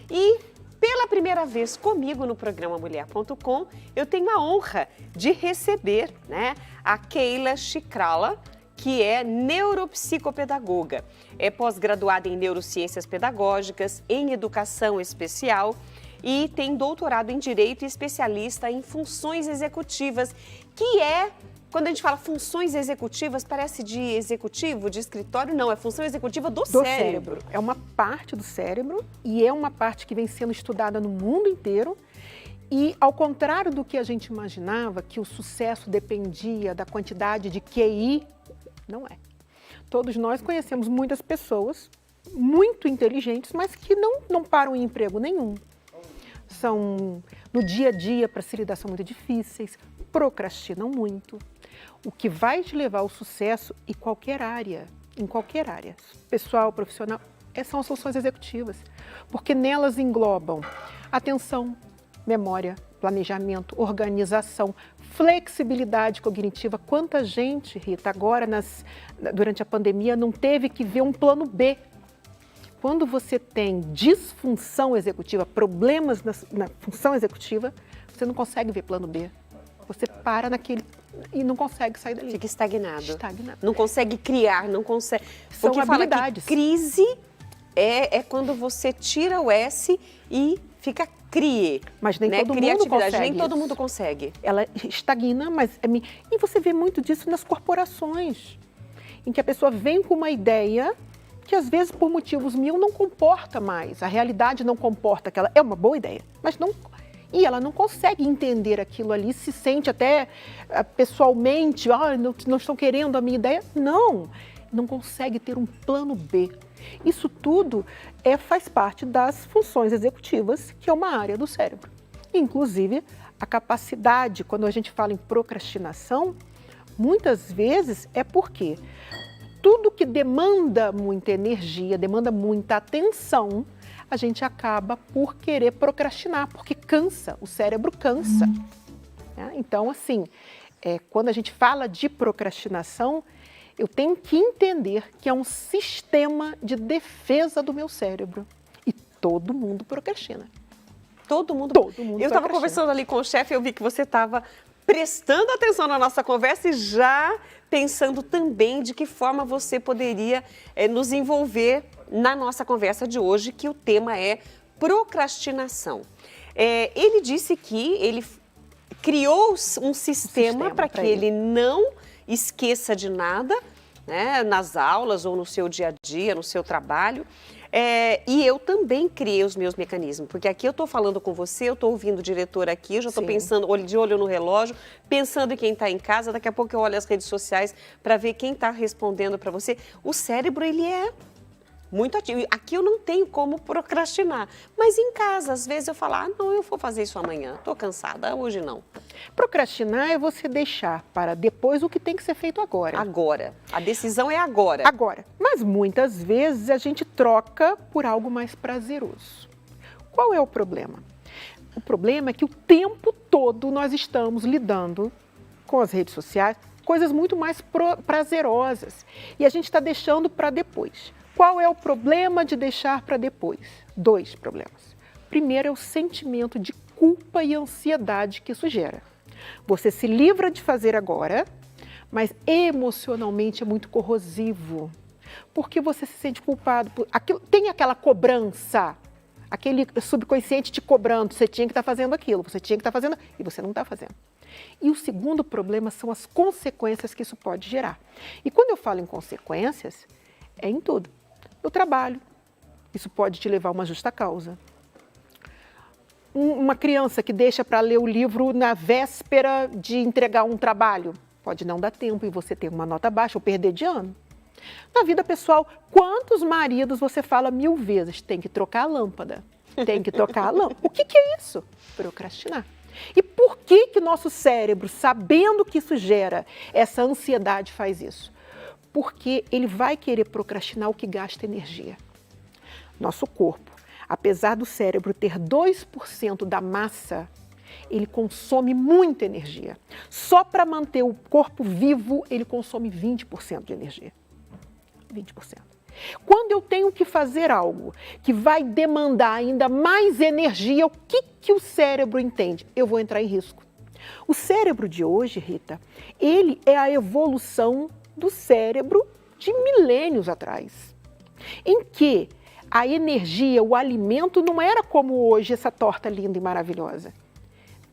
E pela primeira vez comigo no programa Mulher.com, eu tenho a honra de receber, a Keila Chicrala, que é neuropsicopedagoga. É pós-graduada em neurociências pedagógicas, em educação especial e tem doutorado em Direito e especialista em funções executivas, que é, quando a gente fala funções executivas, parece de executivo, de escritório, não, é função executiva do cérebro. É uma parte do cérebro e é uma parte que vem sendo estudada no mundo inteiro. E, ao contrário do que a gente imaginava, que o sucesso dependia da quantidade de QI, não é. Todos nós conhecemos muitas pessoas muito inteligentes, mas que não param em emprego nenhum. São, no dia a dia, para se lidar, são muito difíceis, procrastinam muito. O que vai te levar ao sucesso em qualquer área, pessoal, profissional, são as funções executivas, porque nelas englobam atenção, memória, planejamento, organização, flexibilidade cognitiva. Quanta gente, Rita, agora durante a pandemia não teve que ver um plano B. Quando você tem disfunção executiva, problemas na função executiva, você não consegue ver plano B. Você para naquele e não consegue sair dali. Fica estagnado. Não consegue criar, não consegue... São Porque habilidades. Fala que crise é quando você tira o S e fica crie. Mas nem todo mundo consegue. Nem todo mundo consegue. Ela estagna, mas... E você vê muito disso nas corporações, em que a pessoa vem com uma ideia que às vezes por motivos mil não comporta mais. A realidade não comporta aquela... É uma boa ideia, mas não... E ela não consegue entender aquilo ali, se sente até pessoalmente, não estão querendo a minha ideia. Não consegue ter um plano B. Isso tudo faz parte das funções executivas, que é uma área do cérebro. Inclusive, a capacidade, quando a gente fala em procrastinação, muitas vezes é porque tudo que demanda muita energia, demanda muita atenção, a gente acaba por querer procrastinar, porque cansa, o cérebro cansa. Então, assim, quando a gente fala de procrastinação, eu tenho que entender que é um sistema de defesa do meu cérebro. E todo mundo procrastina. Todo mundo procrastina. Eu estava conversando ali com o chefe, eu vi que você estava prestando atenção na nossa conversa e já pensando também de que forma você poderia nos envolver na nossa conversa de hoje, que o tema é procrastinação. Ele disse que ele criou um sistema para que ele não esqueça de nada, nas aulas ou no seu dia a dia, no seu trabalho. E eu também criei os meus mecanismos, porque aqui eu estou falando com você, eu estou ouvindo o diretor aqui, eu já estou pensando, de olho no relógio, pensando em quem está em casa, daqui a pouco eu olho as redes sociais para ver quem está respondendo para você. O cérebro, ele é muito ativo. Aqui eu não tenho como procrastinar, mas em casa, às vezes eu falo, não, eu vou fazer isso amanhã, estou cansada, hoje não. Procrastinar é você deixar para depois o que tem que ser feito agora. Agora. A decisão é agora. Agora. Mas muitas vezes a gente troca por algo mais prazeroso. Qual é o problema? O problema é que o tempo todo nós estamos lidando com as redes sociais, coisas muito mais prazerosas. E a gente está deixando para depois. Qual é o problema de deixar para depois? 2 problemas. Primeiro é o sentimento de culpa e ansiedade que isso gera. Você se livra de fazer agora, mas emocionalmente é muito corrosivo, porque você se sente culpado. Tem aquela cobrança, aquele subconsciente te cobrando, você tinha que estar fazendo aquilo, você tinha que estar fazendo, e você não está fazendo. E o segundo problema são as consequências que isso pode gerar. E quando eu falo em consequências, é em tudo. No trabalho, isso pode te levar a uma justa causa. Uma criança que deixa para ler o livro na véspera de entregar um trabalho, pode não dar tempo e você ter uma nota baixa ou perder de ano. Na vida pessoal, quantos maridos você fala 1000 vezes, tem que trocar a lâmpada, tem que trocar a lâmpada. O que é isso? Procrastinar. E por que nosso cérebro, sabendo que isso gera essa ansiedade, faz isso? Porque ele vai querer procrastinar o que gasta energia. Nosso corpo, apesar do cérebro ter 2% da massa, ele consome muita energia. Só para manter o corpo vivo, ele consome 20% de energia. 20%. Quando eu tenho que fazer algo que vai demandar ainda mais energia, o que o cérebro entende? Eu vou entrar em risco. O cérebro de hoje, Rita, ele é a evolução do cérebro de milênios atrás, em que a energia, o alimento não era como hoje, essa torta linda e maravilhosa.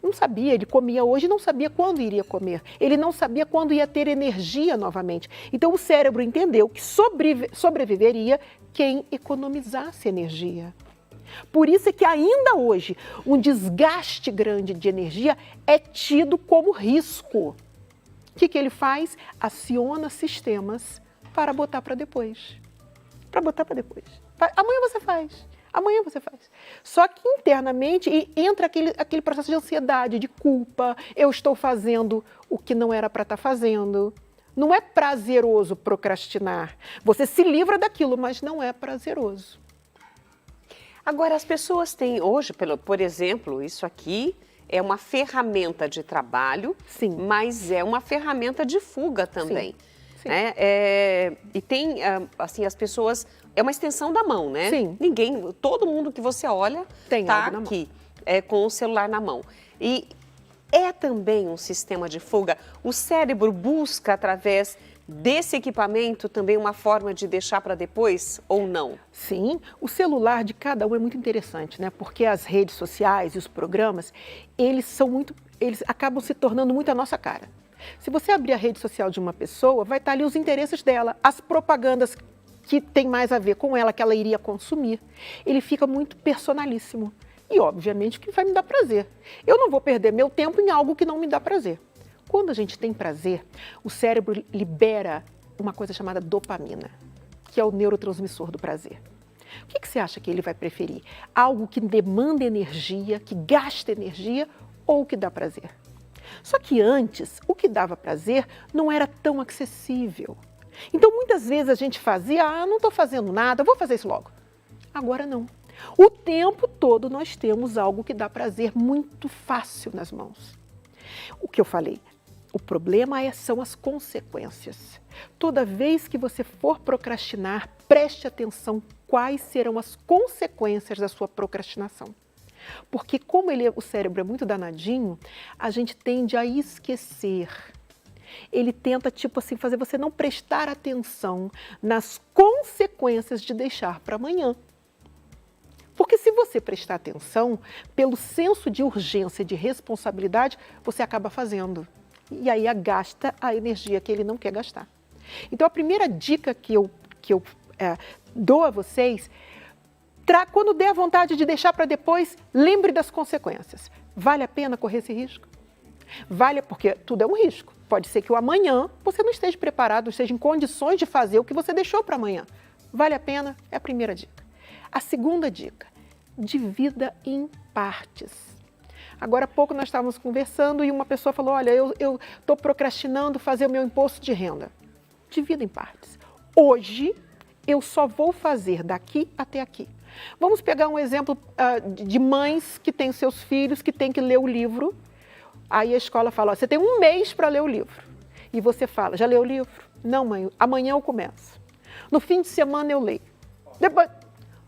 Não sabia, ele comia hoje e não sabia quando iria comer. Ele não sabia quando ia ter energia novamente. Então o cérebro entendeu que sobreviveria quem economizasse energia. Por isso é que ainda hoje um desgaste grande de energia é tido como risco. O que ele faz? Aciona sistemas para botar para depois. Para botar para depois. Amanhã você faz. Amanhã você faz. Só que internamente entra aquele processo de ansiedade, de culpa. Eu estou fazendo o que não era para estar fazendo. Não é prazeroso procrastinar. Você se livra daquilo, mas não é prazeroso. Agora, as pessoas têm hoje, por exemplo, isso aqui é uma ferramenta de trabalho, Sim. Mas é uma ferramenta de fuga também. Sim. Né? E tem, assim, as pessoas... É uma extensão da mão, né? Sim. Todo mundo que você olha tem está algo na aqui, com o celular na mão. E é também um sistema de fuga. O cérebro busca, através desse equipamento, também uma forma de deixar para depois ou não? Sim, o celular de cada um é muito interessante, né? Porque as redes sociais e os programas, eles acabam se tornando muito a nossa cara. Se você abrir a rede social de uma pessoa, vai estar ali os interesses dela, as propagandas que tem mais a ver com ela, que ela iria consumir. Ele fica muito personalíssimo. E, obviamente, que vai me dar prazer. Eu não vou perder meu tempo em algo que não me dá prazer. Quando a gente tem prazer, o cérebro libera uma coisa chamada dopamina, que é o neurotransmissor do prazer. O que você acha que ele vai preferir? Algo que demanda energia, que gasta energia ou que dá prazer? Só que antes, o que dava prazer não era tão acessível. Então, muitas vezes a gente fazia, não estou fazendo nada, vou fazer isso logo. Agora não. O tempo todo nós temos algo que dá prazer muito fácil nas mãos. O que eu falei, o problema são as consequências. Toda vez que você for procrastinar, preste atenção quais serão as consequências da sua procrastinação. Porque como o cérebro é muito danadinho, a gente tende a esquecer. Ele tenta, tipo assim, fazer você não prestar atenção nas consequências de deixar para amanhã. Porque se você prestar atenção, pelo senso de urgência e de responsabilidade, você acaba fazendo. E aí gasta a energia que ele não quer gastar. Então, a primeira dica que eu dou a vocês, quando der a vontade de deixar para depois, lembre das consequências. Vale a pena correr esse risco? Vale, porque tudo é um risco. Pode ser que o amanhã você não esteja preparado, não esteja em condições de fazer o que você deixou para amanhã. Vale a pena? É a primeira dica. A segunda dica, divida em partes. Agora há pouco nós estávamos conversando e uma pessoa falou, olha, eu estou procrastinando fazer o meu imposto de renda. Divida em partes. Hoje eu só vou fazer daqui até aqui. Vamos pegar um exemplo de mães que têm seus filhos que têm que ler o livro. Aí a escola fala, você tem um mês para ler o livro. E você fala, já leu o livro? Não, mãe, amanhã eu começo. No fim de semana eu leio. Depois,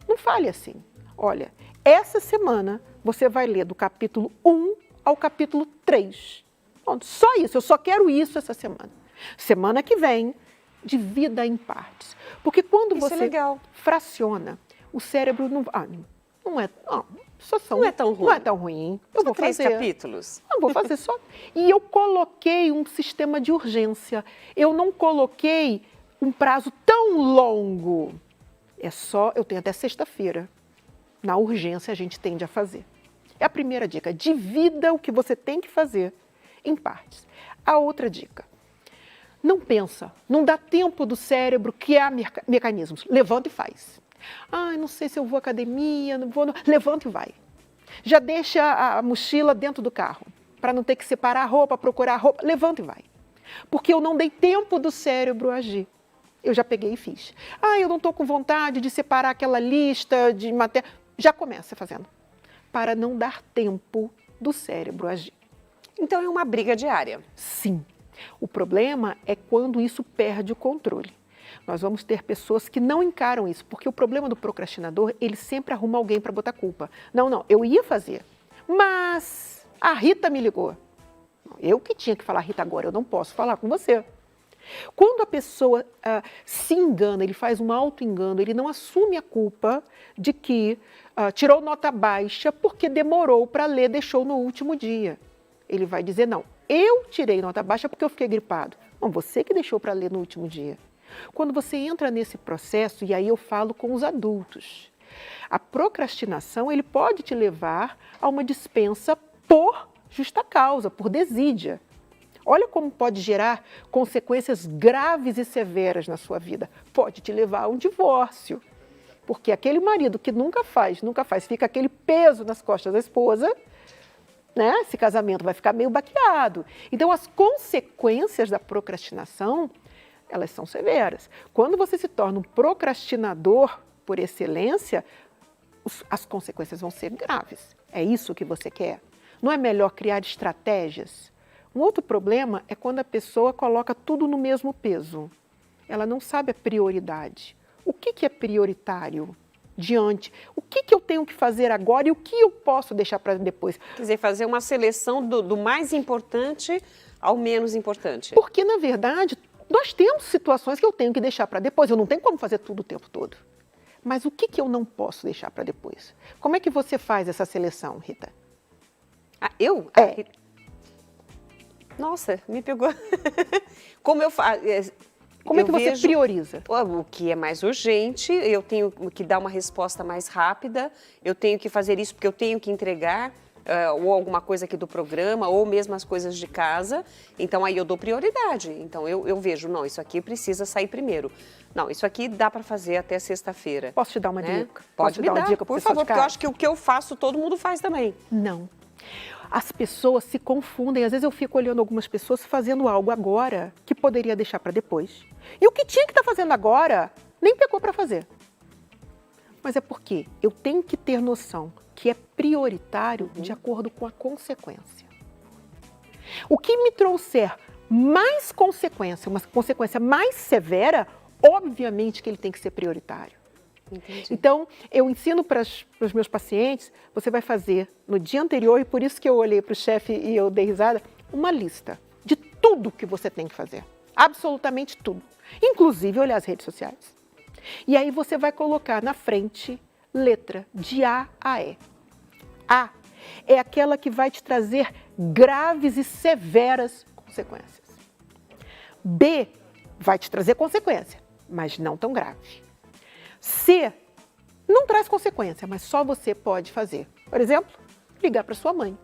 não fale assim. Olha, essa semana você vai ler do capítulo 1 ao capítulo 3. Pronto, só isso, eu só quero isso essa semana. Semana que vem, divida em partes. Porque quando isso você fraciona, o cérebro não é tão ruim. Eu vou 3 fazer. capítulos. Eu vou fazer só. E eu coloquei um sistema de urgência. Eu não coloquei um prazo tão longo. Eu tenho até sexta-feira. Na urgência a gente tende a fazer. É a primeira dica. Divida o que você tem que fazer em partes. A outra dica. Não pensa, não dá tempo do cérebro criar mecanismos. Levanta e faz. Não sei se eu vou à academia, não vou. Não. Levanta e vai. Já deixa a mochila dentro do carro, para não ter que separar a roupa, procurar a roupa. Levanta e vai. Porque eu não dei tempo do cérebro agir. Eu já peguei e fiz. Eu não estou com vontade de separar aquela lista de matéria. Já começa fazendo. Para não dar tempo do cérebro agir. Então é uma briga diária. Sim. O problema é quando isso perde o controle. Nós vamos ter pessoas que não encaram isso, porque o problema do procrastinador, ele sempre arruma alguém para botar culpa. Não, eu ia fazer, mas a Rita me ligou. Eu que tinha que falar, Rita, agora eu não posso falar com você. Quando a pessoa se engana, ele faz um auto-engano, ele não assume a culpa de que tirou nota baixa porque demorou para ler, deixou no último dia. Ele vai dizer, não, eu tirei nota baixa porque eu fiquei gripado. Bom, você que deixou para ler no último dia. Quando você entra nesse processo, e aí eu falo com os adultos, a procrastinação ele pode te levar a uma dispensa por justa causa, por desídia. Olha como pode gerar consequências graves e severas na sua vida. Pode te levar a um divórcio, porque aquele marido que nunca faz, fica aquele peso nas costas da esposa, né? Esse casamento vai ficar meio baqueado. Então, as consequências da procrastinação, elas são severas. Quando você se torna um procrastinador por excelência, as consequências vão ser graves. É isso que você quer? Não é melhor criar estratégias? Um outro problema é quando a pessoa coloca tudo no mesmo peso. Ela não sabe a prioridade. O que é prioritário diante? O que eu tenho que fazer agora e o que eu posso deixar para depois? Quer dizer, fazer uma seleção do mais importante ao menos importante. Porque, na verdade, nós temos situações que eu tenho que deixar para depois. Eu não tenho como fazer tudo o tempo todo. Mas o que eu não posso deixar para depois? Como é que você faz essa seleção, Rita? Eu? É. Nossa, me pegou. Como eu faço? Como é que você prioriza? O que é mais urgente, eu tenho que dar uma resposta mais rápida, eu tenho que fazer isso porque eu tenho que entregar, ou alguma coisa aqui do programa, ou mesmo as coisas de casa. Então, aí eu dou prioridade. Então, eu vejo, não, isso aqui precisa sair primeiro. Não, isso aqui dá para fazer até sexta-feira. Posso te dar uma dica? Pode me dar uma dica, por favor, porque eu acho que o que eu faço, todo mundo faz também. Não. As pessoas se confundem. Às vezes eu fico olhando algumas pessoas fazendo algo agora que poderia deixar para depois. E o que tinha que estar fazendo agora, nem pegou para fazer. Mas é porque eu tenho que ter noção que é prioritário de acordo com a consequência. O que me trouxer mais consequência, uma consequência mais severa, obviamente que ele tem que ser prioritário. Entendi. Então, eu ensino para os meus pacientes, você vai fazer no dia anterior, e por isso que eu olhei para o chefe e eu dei risada, uma lista de tudo que você tem que fazer. Absolutamente tudo. Inclusive olhar as redes sociais. E aí você vai colocar na frente letra de A a E. A é aquela que vai te trazer graves e severas consequências. B vai te trazer consequência, mas não tão grave. C não traz consequência, mas só você pode fazer. Por exemplo, ligar para sua mãe.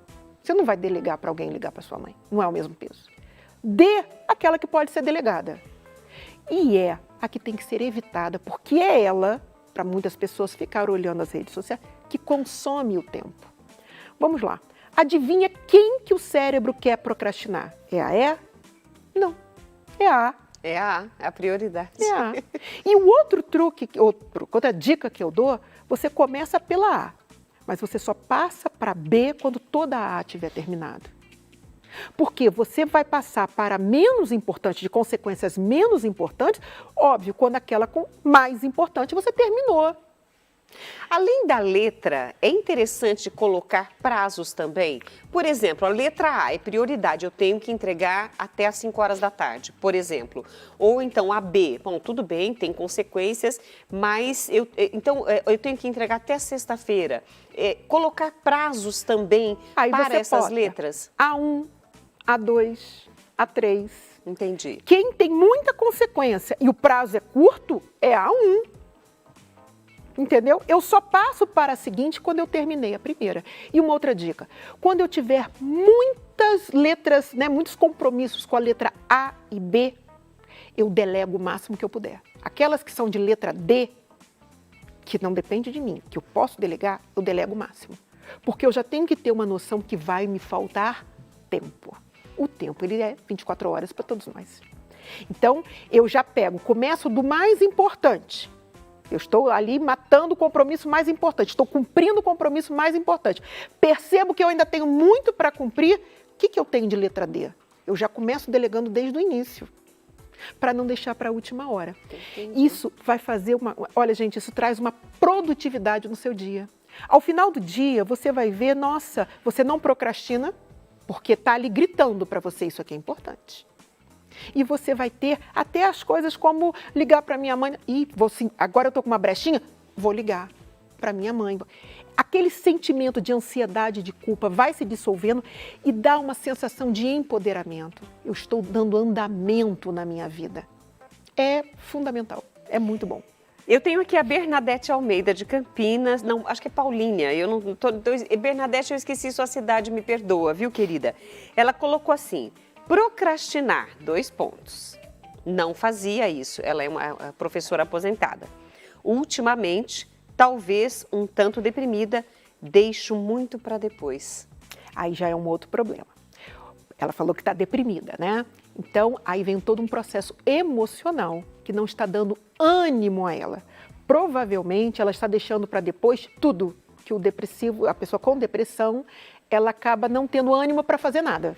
Você não vai delegar para alguém ligar para sua mãe. Não é o mesmo peso. D, aquela que pode ser delegada. E é a que tem que ser evitada, porque é ela, para muitas pessoas ficar olhando as redes sociais, que consome o tempo. Vamos lá. Adivinha quem que o cérebro quer procrastinar? É a E? Não. É a A. É a prioridade. É. E o outro truque, outra dica que eu dou, você começa pela A, mas você só passa para B quando toda a A tiver terminado. Porque você vai passar para menos importante, de consequências menos importantes, óbvio, quando aquela com mais importante você terminou. Além da letra, é interessante colocar prazos também. Por exemplo, a letra A é prioridade, eu tenho que entregar até às 5 horas da tarde, por exemplo. Ou então a B, bom, tudo bem, tem consequências, mas eu tenho que entregar até sexta-feira. Colocar prazos também para essas letras. A1, A2, A3. Entendi. Quem tem muita consequência e o prazo é curto é A1. Entendeu? Eu só passo para a seguinte quando eu terminei a primeira. E uma outra dica, quando eu tiver muitas letras, né, muitos compromissos com a letra A e B, eu delego o máximo que eu puder. Aquelas que são de letra D, que não depende de mim, que eu posso delegar, eu delego o máximo. Porque eu já tenho que ter uma noção que vai me faltar tempo. O tempo, ele é 24 horas para todos nós. Então, eu já começo do mais importante. Eu estou ali matando o compromisso mais importante, estou cumprindo o compromisso mais importante. Percebo que eu ainda tenho muito para cumprir. O que eu tenho de letra D? Eu já começo delegando desde o início. para não deixar para a última hora. Entendi. Isso vai fazer olha, gente, isso traz uma produtividade no seu dia. Ao final do dia, você vai ver, nossa, você não procrastina, porque está ali gritando para você, isso aqui é importante. E você vai ter até as coisas como ligar para minha mãe, agora eu estou com uma brechinha, vou ligar para minha mãe. Aquele sentimento de ansiedade, de culpa vai se dissolvendo e dá uma sensação de empoderamento. Eu estou dando andamento na minha vida. É fundamental, é muito bom. Eu tenho aqui a Bernadette Almeida, de Campinas, não, acho que é Paulínia, Bernadette, eu esqueci sua cidade, me perdoa, viu, querida? Ela colocou assim, procrastinar, 2 pontos. Não fazia isso, ela é uma professora aposentada. Ultimamente, talvez um tanto deprimida, deixo muito para depois. Aí já é um outro problema. Ela falou que está deprimida, né? Então, aí vem todo um processo emocional que não está dando ânimo a ela. Provavelmente, ela está deixando para depois tudo que o depressivo, a pessoa com depressão, ela acaba não tendo ânimo para fazer nada.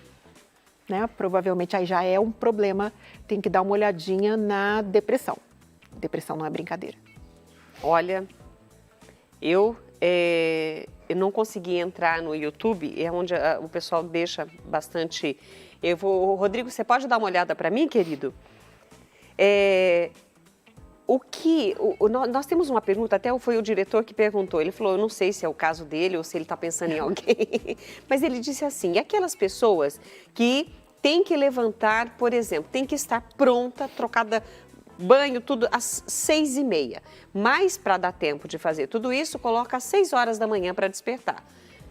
Né? Provavelmente aí já é um problema, tem que dar uma olhadinha na depressão. Depressão não é brincadeira. Olha, eu não consegui entrar no YouTube, é onde o pessoal deixa bastante... Rodrigo, você pode dar uma olhada para mim, querido? Nós temos uma pergunta, até foi o diretor que perguntou, ele falou, eu não sei se é o caso dele ou se ele está pensando em alguém, mas ele disse assim, aquelas pessoas que têm que levantar, por exemplo, tem que estar pronta, trocada, banho, tudo às 6h30, mas para dar tempo de fazer tudo isso, coloca às 6 horas da manhã para despertar.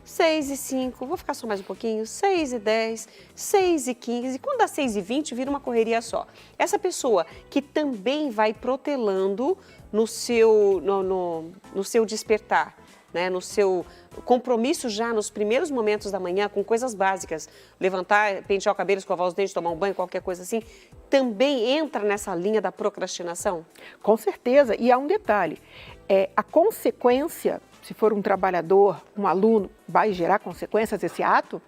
6h05, vou ficar só mais um pouquinho, 6h10, 6h15, quando dá 6h20 vira uma correria só. Essa pessoa que também vai protelando no seu despertar, né? No seu compromisso já nos primeiros momentos da manhã com coisas básicas, levantar, pentear o cabelo, escovar os dentes, tomar um banho, qualquer coisa assim, também entra nessa linha da procrastinação? Com certeza, e há um detalhe, a consequência, se for um trabalhador, um aluno, vai gerar consequências esse ato,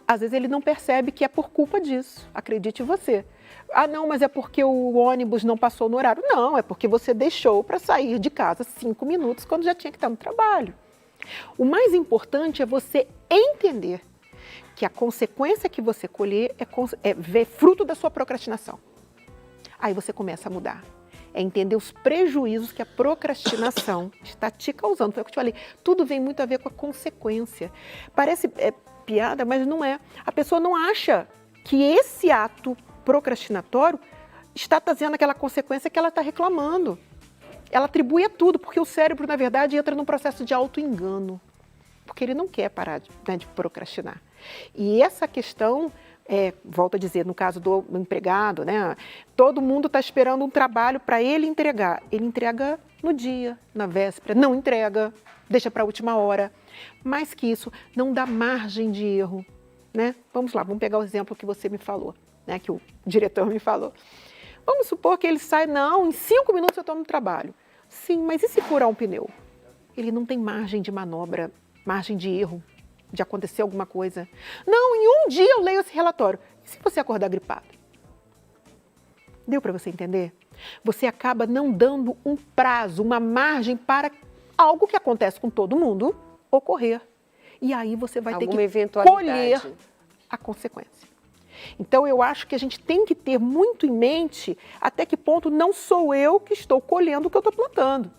às vezes ele não percebe que é por culpa disso, acredite você. Ah, não, mas é porque o ônibus não passou no horário. Não, é porque você deixou para sair de casa 5 minutos quando já tinha que estar no trabalho. O mais importante é você entender que a consequência que você colher é fruto da sua procrastinação. Aí você começa a mudar. É entender os prejuízos que a procrastinação está te causando. Foi o que eu te falei, tudo vem muito a ver com a consequência. Parece piada, mas não é. A pessoa não acha que esse ato procrastinatório está trazendo aquela consequência que ela está reclamando. Ela atribui a tudo, porque o cérebro, na verdade, entra num processo de auto-engano, porque ele não quer parar de procrastinar. E essa questão, volto a dizer, no caso do empregado, né, todo mundo está esperando um trabalho para ele entregar. Ele entrega no dia, na véspera, não entrega, deixa para a última hora. Mais que isso, não dá margem de erro. Né? Vamos lá, vamos pegar o exemplo que você me falou, né, que o diretor me falou. Vamos supor que ele sai, não, em 5 minutos eu estou no trabalho. Sim, mas e se furar um pneu? Ele não tem margem de manobra, margem de erro, de acontecer alguma coisa. Não, em um dia eu leio esse relatório. E se você acordar gripado? Deu para você entender? Você acaba não dando um prazo, uma margem para algo que acontece com todo mundo ocorrer. E aí você vai ter que colher a consequência. Então, eu acho que a gente tem que ter muito em mente até que ponto não sou eu que estou colhendo o que eu estou plantando.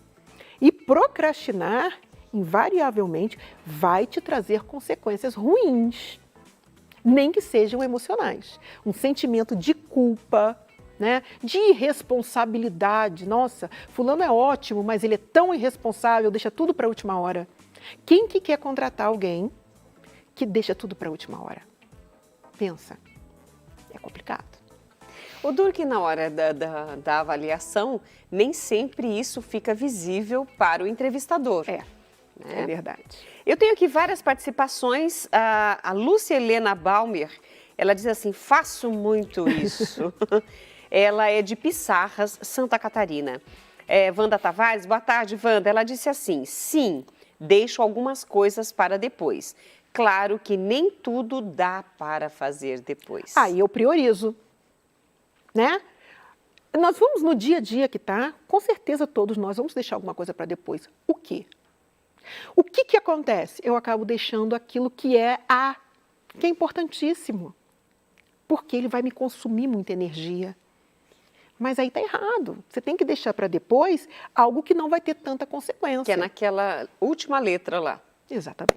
E procrastinar, invariavelmente, vai te trazer consequências ruins, nem que sejam emocionais. Um sentimento de culpa, né? De irresponsabilidade. Nossa, fulano é ótimo, mas ele é tão irresponsável, deixa tudo para a última hora. Quem que quer contratar alguém que deixa tudo para a última hora? Pensa. É complicado. O duro que na hora da avaliação, nem sempre isso fica visível para o entrevistador. É verdade. Eu tenho aqui várias participações. A Lúcia Helena Balmer, ela diz assim, faço muito isso. Ela é de Pissarras, Santa Catarina. Wanda Tavares, boa tarde, Wanda. Ela disse assim, sim, deixo algumas coisas para depois. Claro que nem tudo dá para fazer depois. Aí eu priorizo, né? Nós vamos no dia a dia que tá, com certeza todos nós vamos deixar alguma coisa para depois. O quê? O que acontece? Eu acabo deixando aquilo que é importantíssimo, porque ele vai me consumir muita energia. Mas aí está errado. Você tem que deixar para depois algo que não vai ter tanta consequência. Que é naquela última letra lá. Exatamente.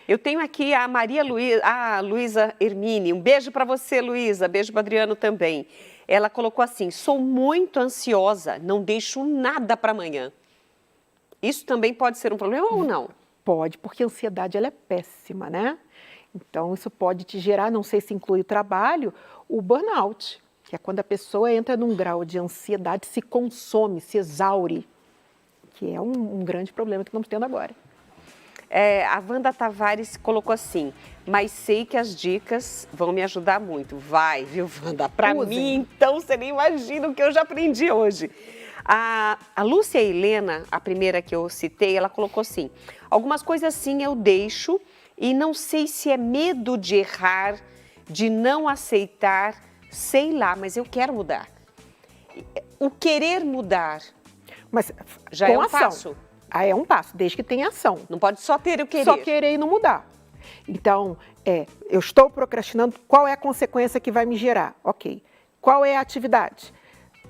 Eu tenho aqui a Luísa Hermine. Um beijo para você, Luísa. Beijo para Adriano também. Ela colocou assim: sou muito ansiosa, não deixo nada para amanhã. Isso também pode ser um problema ou não? Pode, porque a ansiedade ela é péssima, né? Então, isso pode te gerar, não sei se inclui o trabalho, o burnout, que é quando a pessoa entra num grau de ansiedade, se consome, se exaure, que é um grande problema que estamos tendo agora. A Wanda Tavares colocou assim: mas sei que as dicas vão me ajudar muito. Vai, viu, Wanda? Para mim, então, você nem imagina o que eu já aprendi hoje. A Lúcia Helena, a primeira que eu citei, ela colocou assim: algumas coisas sim eu deixo e não sei se é medo de errar, de não aceitar, sei lá, mas eu quero mudar. O querer mudar mas já é um passo. É um passo, desde que tenha ação. Não pode só ter o querer. Só querer e não mudar. Então, eu estou procrastinando, qual é a consequência que vai me gerar? Ok. Qual é a atividade?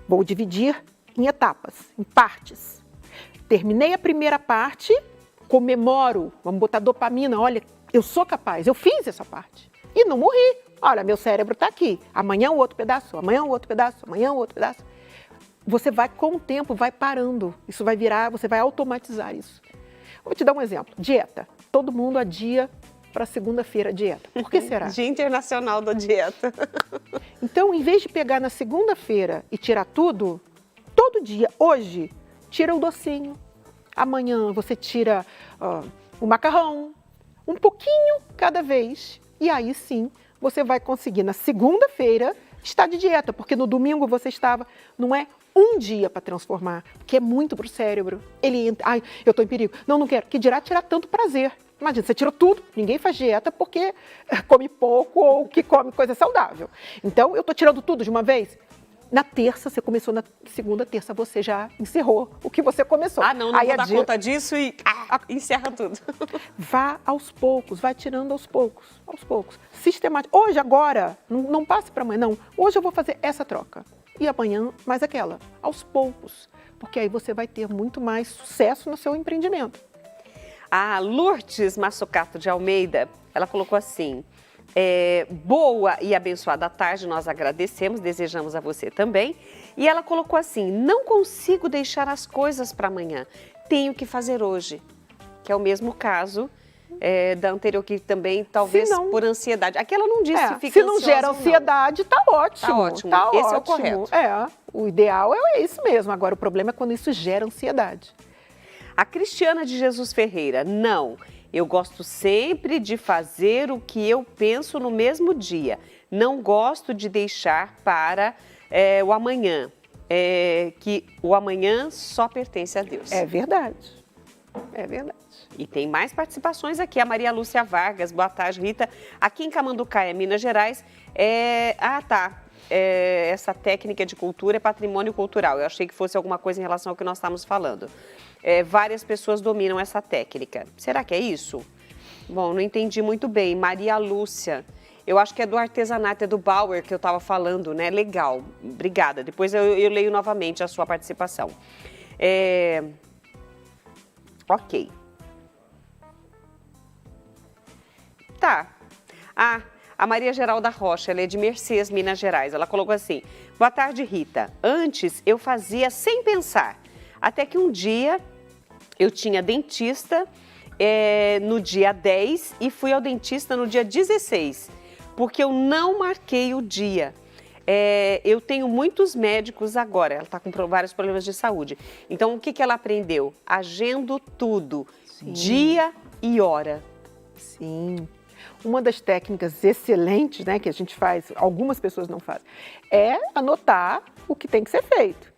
Vou dividir em etapas, em partes. Terminei a primeira parte, comemoro, vamos botar dopamina, olha, eu sou capaz, eu fiz essa parte. E não morri. Olha, meu cérebro está aqui. Amanhã o outro pedaço, amanhã o outro pedaço, amanhã o outro pedaço. Você vai, com o tempo, vai parando. Isso vai virar, você vai automatizar isso. Vou te dar um exemplo. Dieta. Todo mundo adia para segunda-feira a dieta. Por que será? Dia Internacional da Dieta. Então, em vez de pegar na segunda-feira e tirar tudo, todo dia, hoje, tira o docinho. Amanhã você tira o macarrão. Um pouquinho cada vez. E aí sim, você vai conseguir, na segunda-feira, estar de dieta. Porque no domingo você estava, não é um dia para transformar, que é muito para o cérebro. Ele entra, ai, eu estou em perigo. Não, não quero. Que dirá tirar tanto prazer. Imagina, você tirou tudo, ninguém faz dieta porque come pouco ou que come coisa saudável. Então, eu estou tirando tudo de uma vez. Na terça, você começou, na segunda, terça, você já encerrou o que você começou. Não aí vou dar conta disso e encerra tudo. Vá aos poucos, vai tirando aos poucos, sistemático. Hoje, agora, não passe para amanhã, não. Hoje eu vou fazer essa troca. E amanhã, mais aquela, aos poucos. Porque aí você vai ter muito mais sucesso no seu empreendimento. A Lourdes Massucato de Almeida, ela colocou assim: boa e abençoada tarde, nós agradecemos, desejamos a você também. E ela colocou assim: não consigo deixar as coisas para amanhã, tenho que fazer hoje. Que é o mesmo caso da anterior, que também talvez por ansiedade. Aqui ela não disse se fica se não gera ansiedade, tá ótimo. Tá ótimo, tá esse ótimo. é o correto. O ideal é isso mesmo. Agora, o problema é quando isso gera ansiedade. A Cristiana de Jesus Ferreira: não, eu gosto sempre de fazer o que eu penso no mesmo dia. Não gosto de deixar para o amanhã, que o amanhã só pertence a Deus. É verdade, é verdade. E tem mais participações aqui. A Maria Lúcia Vargas: boa tarde, Rita. Aqui em Camanducaia, Minas Gerais, essa técnica de cultura é patrimônio cultural. Eu achei que fosse alguma coisa em relação ao que nós estamos falando. Várias pessoas dominam essa técnica. Será que é isso? Bom, não entendi muito bem. Maria Lúcia, eu acho que é do artesanato, é do Bauer que eu estava falando, né? Legal, obrigada. Depois eu leio novamente a sua participação. Ok. Tá. A Maria Geralda Rocha, ela é de Mercês, Minas Gerais. Ela colocou assim: boa tarde, Rita. Antes eu fazia sem pensar. Até que um dia eu tinha dentista no dia 10 e fui ao dentista no dia 16, porque eu não marquei o dia. Eu tenho muitos médicos agora, ela está com vários problemas de saúde. Então, o que ela aprendeu? Agendo tudo, sim, dia e hora. Sim. Uma das técnicas excelentes, né, que a gente faz, algumas pessoas não fazem, é anotar o que tem que ser feito.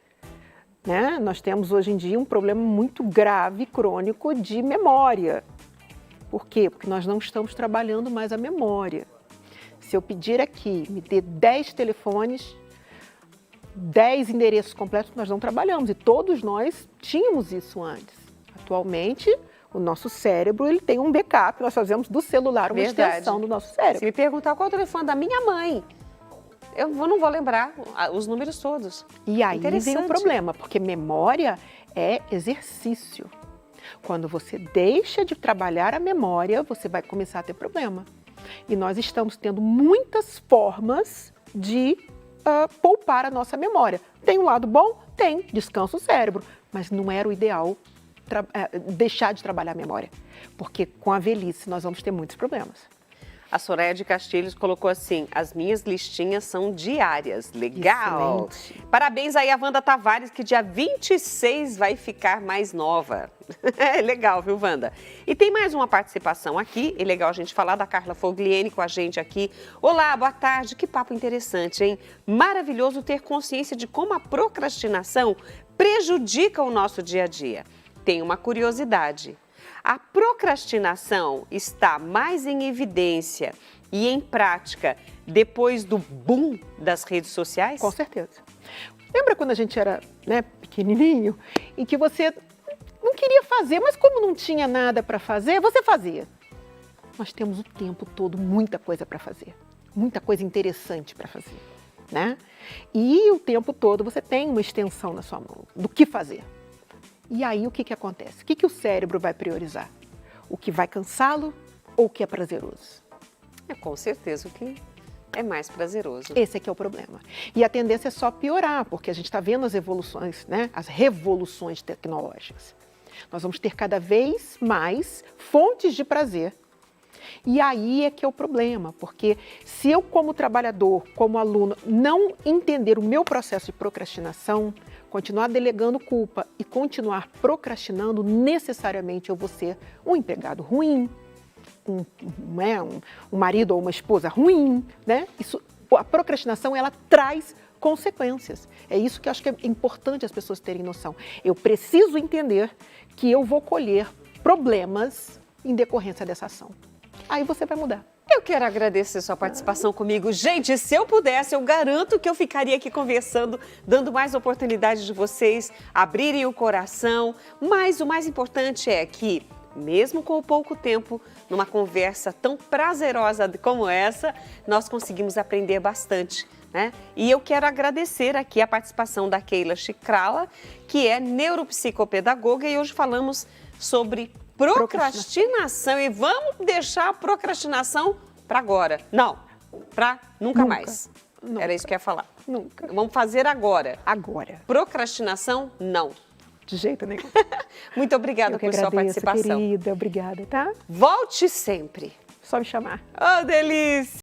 Né? Nós temos hoje em dia um problema muito grave, crônico, de memória. Por quê? Porque nós não estamos trabalhando mais a memória. Se eu pedir aqui, me dê 10 telefones, 10 endereços completos nós não trabalhamos, e todos nós tínhamos isso antes. Atualmente, o nosso cérebro ele tem um backup, nós fazemos do celular uma extensão do nosso cérebro. Se me perguntar qual é o telefone da minha mãe, não vou lembrar os números todos. E aí vem o problema, porque memória é exercício. Quando você deixa de trabalhar a memória, você vai começar a ter problema. E nós estamos tendo muitas formas de poupar a nossa memória. Tem um lado bom? Tem, descansa o cérebro, mas não era o ideal deixar de trabalhar a memória, porque com a velhice nós vamos ter muitos problemas. A Soraya de Castilhos colocou assim: as minhas listinhas são diárias. Legal! Excelente. Parabéns aí a Wanda Tavares, que dia 26 vai ficar mais nova. É legal, viu, Wanda? E tem mais uma participação aqui, é legal a gente falar, da Carla Fogliene com a gente aqui. Olá, boa tarde, que papo interessante, hein? Maravilhoso ter consciência de como a procrastinação prejudica o nosso dia a dia. Tenho uma curiosidade. A procrastinação está mais em evidência e em prática depois do boom das redes sociais? Com certeza. Lembra quando a gente era pequenininho e que você não queria fazer, mas como não tinha nada para fazer, você fazia? Nós temos o tempo todo muita coisa para fazer, muita coisa interessante para fazer, né? E o tempo todo você tem uma extensão na sua mão do que fazer. E aí o que acontece? O que o cérebro vai priorizar? O que vai cansá-lo ou o que é prazeroso? É com certeza o que é mais prazeroso. Esse é que é o problema. E a tendência é só piorar, porque a gente está vendo as evoluções, as revoluções tecnológicas. Nós vamos ter cada vez mais fontes de prazer. E aí é que é o problema, porque se eu, como trabalhador, como aluno, não entender o meu processo de procrastinação, continuar delegando culpa e continuar procrastinando, necessariamente eu vou ser um empregado ruim, um marido ou uma esposa ruim, né? A procrastinação, ela traz consequências. É isso que eu acho que é importante as pessoas terem noção. Eu preciso entender que eu vou colher problemas em decorrência dessa ação. Aí você vai mudar. Eu quero agradecer sua participação comigo. Gente, se eu pudesse, eu garanto que eu ficaria aqui conversando, dando mais oportunidades de vocês abrirem o coração. Mas o mais importante é que, mesmo com pouco tempo, numa conversa tão prazerosa como essa, nós conseguimos aprender bastante, né? E eu quero agradecer aqui a participação da Keila Chicrala, que é neuropsicopedagoga, e hoje falamos sobre procrastinação. E vamos deixar a procrastinação para agora. Não, para nunca mais. Nunca. Era isso que eu ia falar. Nunca. Vamos fazer agora. Agora. Procrastinação, não. De jeito nenhum. Muito obrigada por sua participação. Querida, obrigada, tá? Volte sempre. Só me chamar. Oh, delícia!